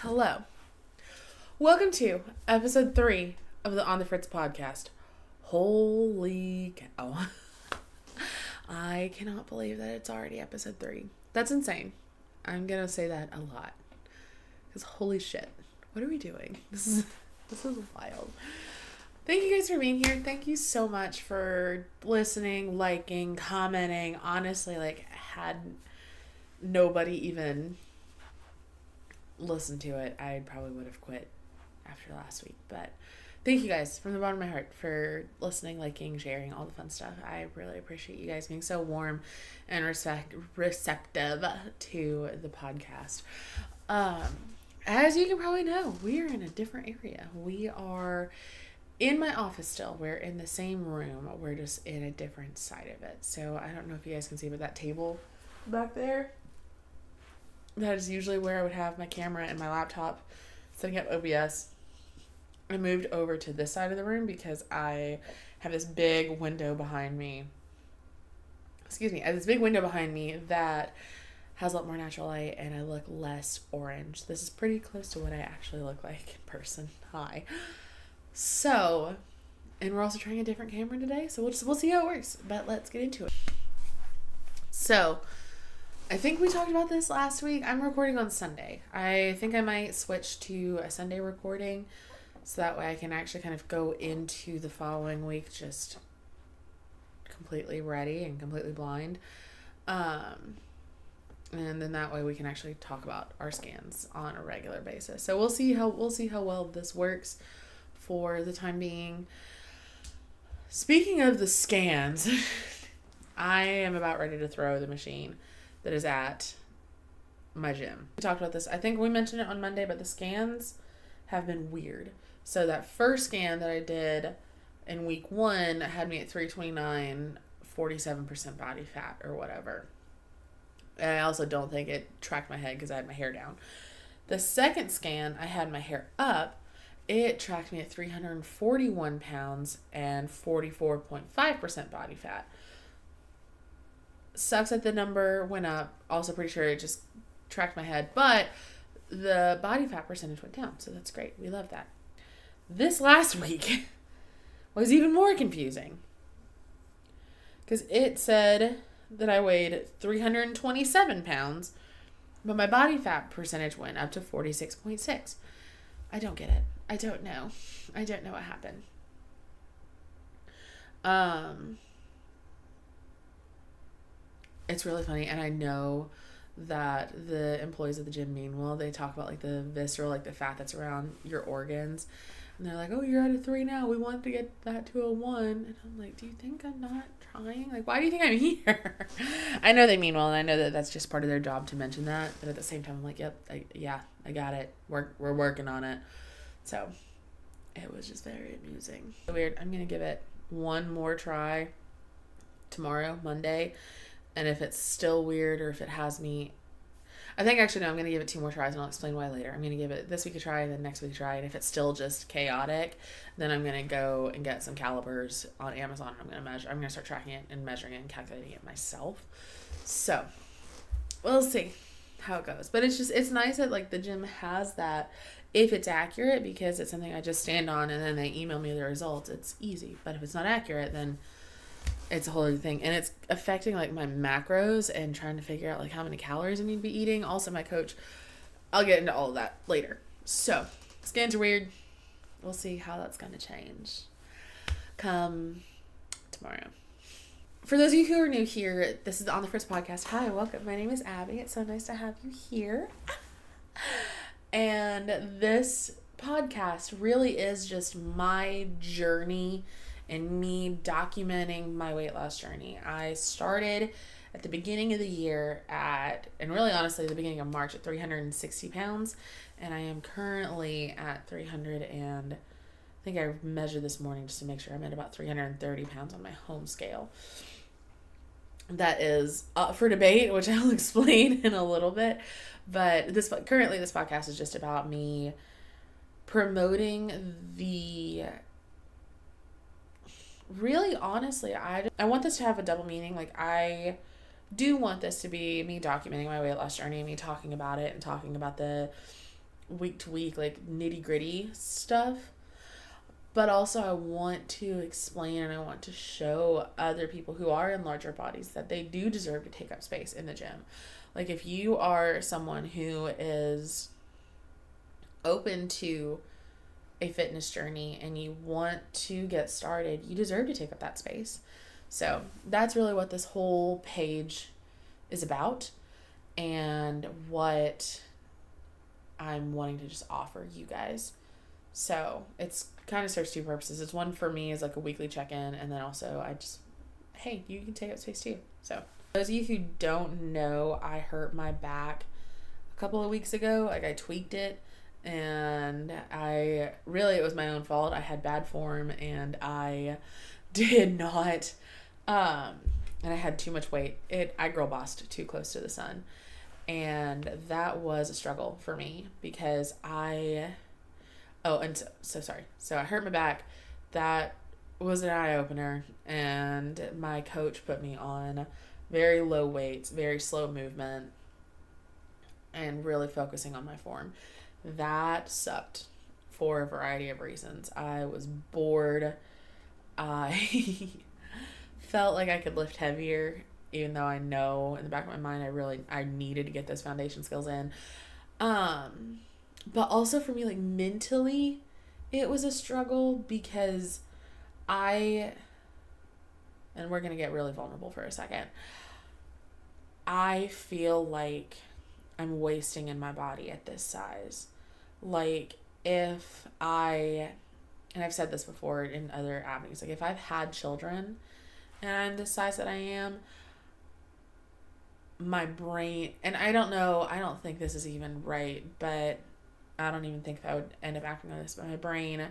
Hello. Welcome to episode 3 of the On the Fritts podcast. Holy cow. I cannot believe that it's already episode 3. That's insane. I'm going to say that a lot. Because holy shit. What are we doing? This is wild. Thank you guys for being here. Thank you so much for listening, liking, commenting. Honestly, had nobody even listened to it, I probably would have quit after last week. But thank you guys from the bottom of my heart for listening, liking, sharing, all the fun stuff. I really appreciate you guys being so warm and receptive to the podcast. As you can probably know, we are in a different area. We are in my office still. We're in the same room. We're just in a different side of it. So I don't know if you guys can see, but that table back there, that is usually where I would have my camera and my laptop setting up OBS. I moved over to this side of the room because I have this big window behind me. I have this big window behind me that has a lot more natural light and I look less orange. This is pretty close to what I actually look like in person. Hi. So, and we're also trying a different camera today, so we'll see how it works. But let's get into it. So, I think we talked about this last week. I'm recording on Sunday. I think I might switch to a Sunday recording so that way I can actually kind of go into the following week just completely ready and completely blind. And then that way we can actually talk about our scans on a regular basis. So we'll see how well this works for the time being. Speaking of the scans, I am about ready to throw the machine that is at my gym. We talked about this. I think we mentioned it on Monday, but the scans have been weird. So that first scan that I did in week 1 had me at 329, 47% body fat or whatever. And I also don't think it tracked my head because I had my hair down. The second scan, I had my hair up. It tracked me at 341 pounds and 44.5% body fat. Sucks that the number went up. Also pretty sure it just tracked my head, but the body fat percentage went down, so that's great. We love that. This last week was even more confusing because it said that I weighed 327 pounds, but my body fat percentage went up to 46.6. I don't get it. I don't know what happened. It's really funny, and I know that the employees of the gym, meanwhile, they talk about the visceral, the fat that's around your organs, and they're like, oh, you're at a 3 now, we want to get that to a 1, and I'm like, do you think I'm not trying? Why do you think I'm here? I know they mean well, and I know that that's just part of their job to mention that, but at the same time, I'm like, yep, I got it, we're working on it. So it was just very amusing. Weird. I'm gonna give it one more try tomorrow, Monday. And if it's still weird or if it has me, I think actually no, I'm going to give it 2 more tries and I'll explain why later. I'm going to give it this week a try and then next week a try. And if it's still just chaotic, then I'm going to go and get some calipers on Amazon. I'm going to start tracking it and measuring it and calculating it myself. So we'll see how it goes. But it's nice that the gym has that if it's accurate, because it's something I just stand on and then they email me the results. It's easy. But if it's not accurate, then it's a whole other thing, and it's affecting my macros and trying to figure out how many calories I need to be eating. Also, my coach, I'll get into all of that later. So scans are weird. We'll see how that's going to change come tomorrow. For those of you who are new here, this is the On the Fritts podcast. Hi, welcome. My name is Abby. It's so nice to have you here. And this podcast really is just my journey and me documenting my weight loss journey. I started at the beginning of the year and really honestly, the beginning of March at 360 pounds. And I am currently at 300 and I think I measured this morning just to make sure I'm at about 330 pounds on my home scale. That is up for debate, which I'll explain in a little bit. But currently this podcast is just about me promoting really honestly, I want this to have a double meaning. I do want this to be me documenting my weight loss journey, me talking about it and talking about the week to week, like nitty gritty stuff. But also, I want to explain and I want to show other people who are in larger bodies that they do deserve to take up space in the gym. Like, if you are someone who is open to a fitness journey and you want to get started, you deserve to take up that space. So that's really what this whole page is about and what I'm wanting to just offer you guys. So it's kind of serves two purposes. It's one for me as like a weekly check-in, and then also I just, hey, you can take up space too. So those of you who don't know, I hurt my back a couple of weeks ago. Like, I tweaked it, and it was my own fault. I had bad form, and I did not, and I had too much weight. I girl bossed too close to the sun, and that was a struggle for me because sorry. So I hurt my back. That was an eye-opener, and my coach put me on very low weights, very slow movement, and really focusing on my form. That sucked for a variety of reasons. I was bored. I felt like I could lift heavier, even though I know in the back of my mind I needed to get those foundation skills in. But also for me, like, mentally, it was a struggle because and we're going to get really vulnerable for a second. I feel like I'm wasting in my body at this size. Like, and I've said this before in other avenues, like, if I've had children and I'm the size that I am, my brain, and I don't think this is even right, but I don't even think if I would end up acting on this, but my brain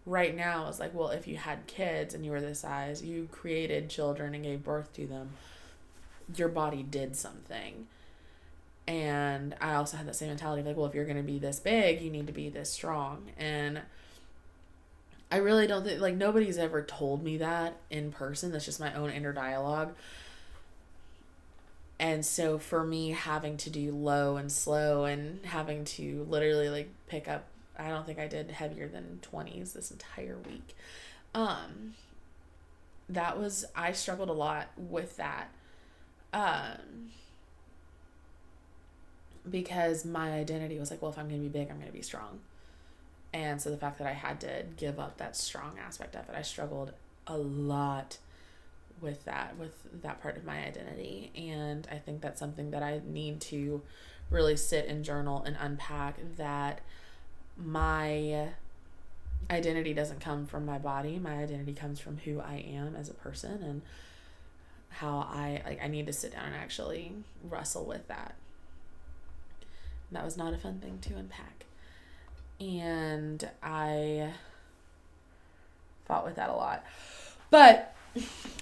right now is like, well, if you had kids and you were this size, you created children and gave birth to them, your body did something. And I also had that same mentality of like, well, if you're going to be this big, you need to be this strong. And I really don't think, like, nobody's ever told me that in person. That's just my own inner dialogue. And so for me, having to do low and slow and having to literally like pick up, I don't think I did heavier than 20s this entire week. I struggled a lot with that. Because my identity was like, well, if I'm going to be big, I'm going to be strong. And so the fact that I had to give up that strong aspect of it, I struggled a lot with that part of my identity. And I think that's something that I need to really sit and journal and unpack, that my identity doesn't come from my body. My identity comes from who I am as a person, and how I need to sit down and actually wrestle with that. And that was not a fun thing to unpack. And I fought with that a lot. But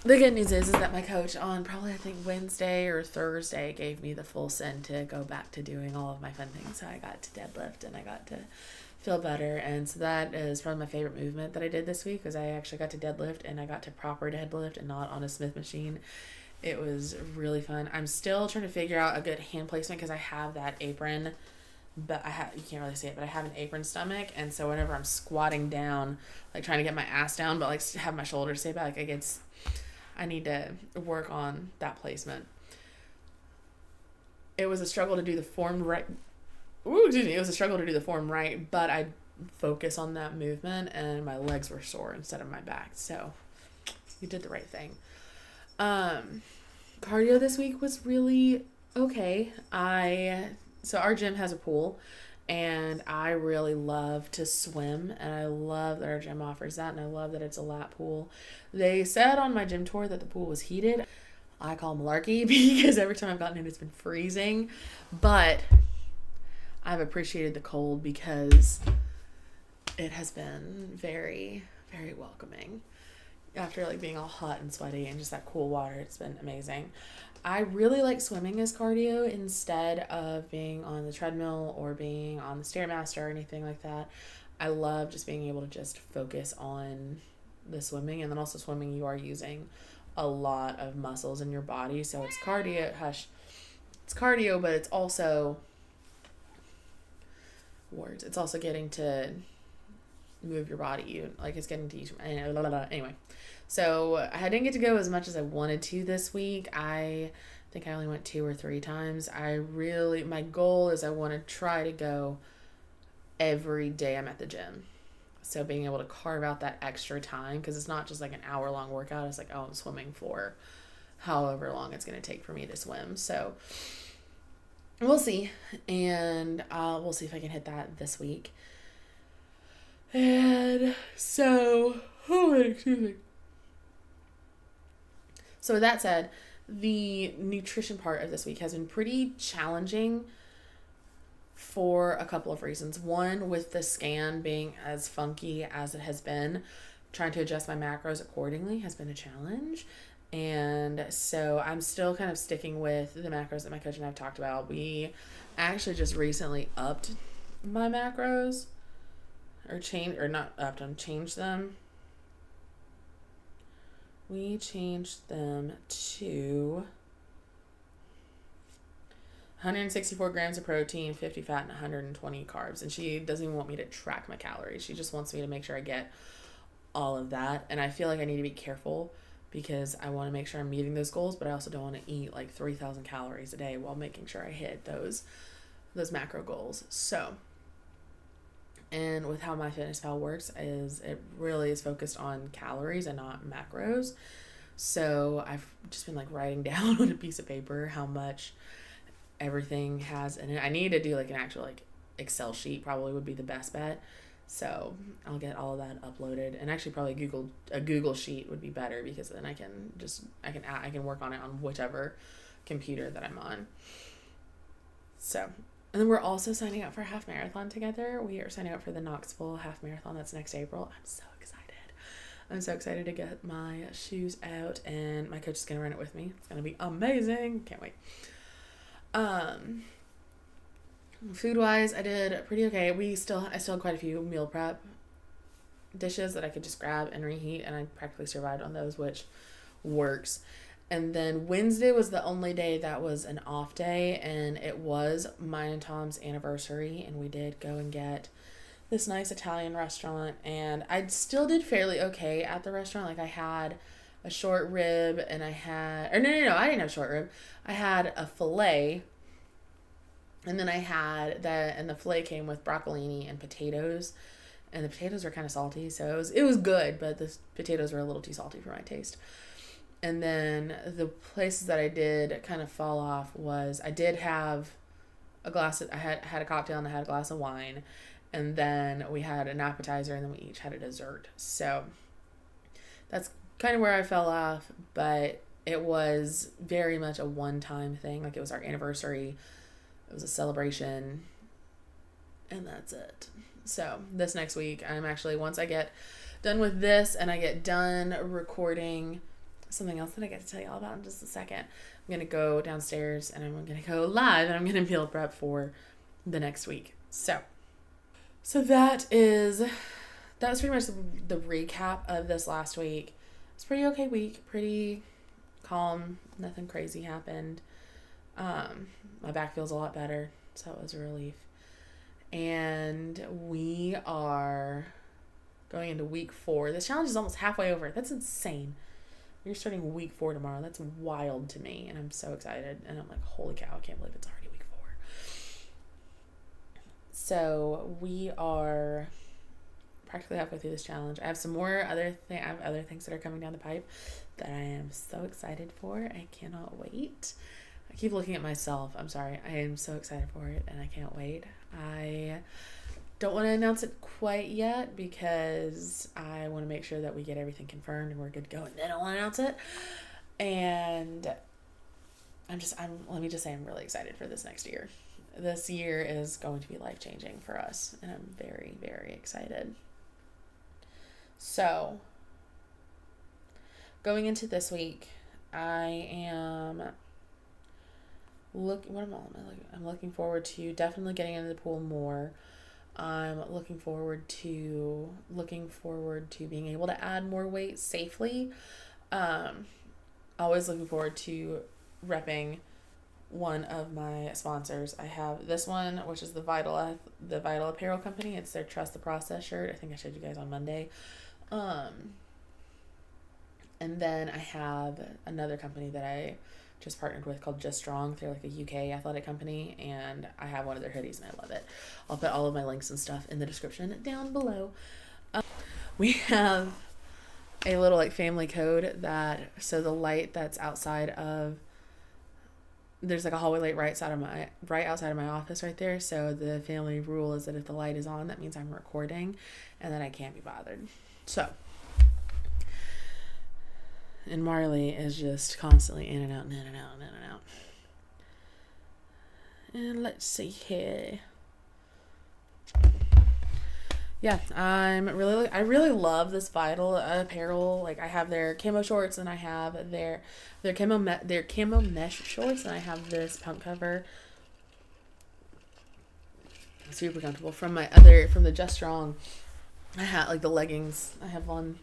the good news is that my coach on probably, I think, Wednesday or Thursday gave me the full send to go back to doing all of my fun things. So I got to deadlift and I got to feel better. And so that is probably my favorite movement that I did this week, was I actually got to deadlift, and I got to proper deadlift and not on a Smith machine. It was really fun. I'm still trying to figure out a good hand placement because I have that apron, but you can't really see it, but I have an apron stomach, and so whenever I'm squatting down, like trying to get my ass down, but like have my shoulders stay back, I need to work on that placement. It was a struggle to do the form right. It was a struggle to do the form right, but I focus on that movement, and my legs were sore instead of my back. So you did the right thing. Cardio this week was really okay. So our gym has a pool, and I really love to swim, and I love that our gym offers that, and I love that it's a lap pool. They said on my gym tour that the pool was heated. I call malarkey because every time I've gotten in, it's been freezing, but I've appreciated the cold because it has been very, very welcoming. After like being all hot and sweaty and just that cool water, it's been amazing. I really like swimming as cardio instead of being on the treadmill or being on the Stairmaster or anything like that. I love just being able to just focus on the swimming, and then also swimming, you are using a lot of muscles in your body, so it's cardio. It's cardio, but it's also words. It's also getting to move your body. It's getting to each. Anyway, so I didn't get to go as much as I wanted to this week. I think I only went 2 or 3 times. My goal is I want to try to go every day I'm at the gym. So being able to carve out that extra time, because it's not just like an hour-long workout. It's like, oh, I'm swimming for however long it's going to take for me to swim. So we'll see. And we'll see if I can hit that this week. And so, excuse me. So with that said, the nutrition part of this week has been pretty challenging for a couple of reasons. One, with the scan being as funky as it has been, trying to adjust my macros accordingly has been a challenge. And so I'm still kind of sticking with the macros that my coach and I have talked about. We actually just recently upped my macros, changed them. We changed them to 164 grams of protein, 50 fat, and 120 carbs. And she doesn't even want me to track my calories. She just wants me to make sure I get all of that. And I feel like I need to be careful because I want to make sure I'm meeting those goals, but I also don't want to eat like 3,000 calories a day while making sure I hit those macro goals. So, and with how MyFitnessPal works is it really is focused on calories and not macros. So I've just been like writing down on a piece of paper how much everything has in it. I need to do like an actual like Excel sheet, probably would be the best bet. So I'll get all of that uploaded, and actually probably a Google sheet would be better, because then I can work on it on whichever computer that I'm on. So, and then we're also signing up for a half marathon together. We are signing up for the Knoxville half marathon. That's next April. I'm so excited to get my shoes out, and my coach is going to run it with me. It's going to be amazing. Can't wait. Food wise, I did pretty okay. I still had quite a few meal prep dishes that I could just grab and reheat, and I practically survived on those, which works. And then Wednesday was the only day that was an off day, and it was mine and Tom's anniversary, and we did go and get this nice Italian restaurant, and I still did fairly okay at the restaurant. Like I had a short rib, and I didn't have short rib. I had a filet, and then the filet came with broccolini and potatoes, and the potatoes were kind of salty, so it was good, but the potatoes were a little too salty for my taste. And then the places that I did kind of fall off was I did have I had a cocktail, and I had a glass of wine, and then we had an appetizer, and then we each had a dessert. So that's kind of where I fell off, but it was very much a one-time thing. Like, it was our anniversary, it was a celebration, and that's it. So this next week, I'm actually, once I get done with this and I get done recording something else that I get to tell you all about in just a second, I'm going to go downstairs and I'm going to go live, and I'm going to meal prep for the next week. So that was pretty much the recap of this last week. It's a pretty okay week, pretty calm, nothing crazy happened. My back feels a lot better, so it was a relief. And we are going into week 4. This challenge is almost halfway over. That's insane. You're starting week 4 tomorrow. That's wild to me, and I'm so excited. And I'm like, holy cow, I can't believe it's already week 4. So we are practically halfway through this challenge. I have some more other things that are coming down the pipe that I am so excited for. I cannot wait. I keep looking at myself. I'm sorry. I am so excited for it, and I can't wait. I don't want to announce it quite yet because I want to make sure that we get everything confirmed and we're good to go, and then I'll announce it. And let me just say, I'm really excited for this next year. This year is going to be life-changing for us, and I'm very, very excited. So, going into this week, I'm looking forward to definitely getting into the pool more. I'm looking forward to being able to add more weight safely. Always looking forward to repping one of my sponsors. I have this one, which is the Vital Apparel Company. It's their Trust the Process shirt. I think I showed you guys on Monday. And then I have another company that I just partnered with called Just Strong. They're like a UK athletic company, and I have one of their hoodies and I love it. I'll put all of my links and stuff in the description down below. We have a little like family code so the light that's outside of, there's like a hallway light right outside of my office right there. So the family rule is that if the light is on, that means I'm recording and then I can't be bothered. So, and Marley is just constantly in and out and in and out and in and out. And let's see here. Yeah, I really love this Vital apparel. Like I have their camo shorts and I have their camo mesh shorts, and I have this pump cover. Super comfortable. From the Just Strong, I have like the leggings. I have on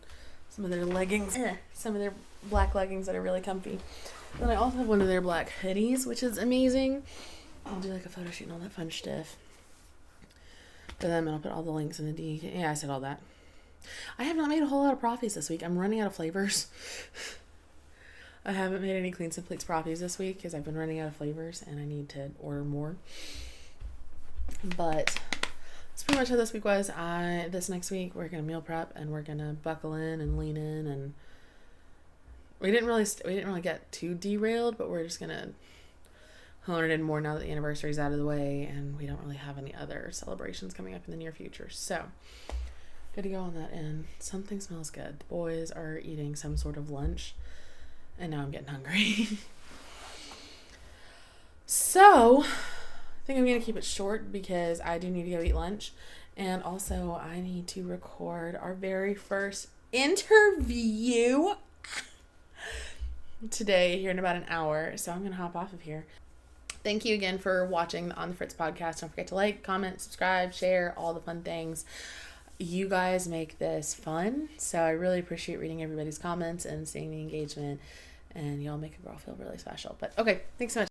some of their leggings, some of their black leggings that are really comfy. Then I also have one of their black hoodies, which is amazing. I'll do like a photo shoot and all that fun stuff for them, and I'll put all the links in the D. Yeah, I said all that. I have not made a whole lot of proffies this week. I'm running out of flavors. I haven't made any Clean Simple's proffies this week because I've been running out of flavors and I need to order more. But that's pretty much how this week was. This next week we're gonna meal prep and we're gonna buckle in and lean in, and we didn't really get too derailed, but we're just gonna hone it in more now that the anniversary is out of the way and we don't really have any other celebrations coming up in the near future. So good to go on that end. Something smells good. The boys are eating some sort of lunch and now I'm getting hungry. So I think I'm gonna keep it short because I do need to go eat lunch, and also I need to record our very first interview today here in about an hour. So I'm gonna hop off of here. Thank you again for watching the On the Fritts podcast. Don't forget to like, comment, subscribe, share, all the fun things. You guys make this fun, so I really appreciate reading everybody's comments and seeing the engagement, and y'all make a girl feel really special. But okay, thanks so much.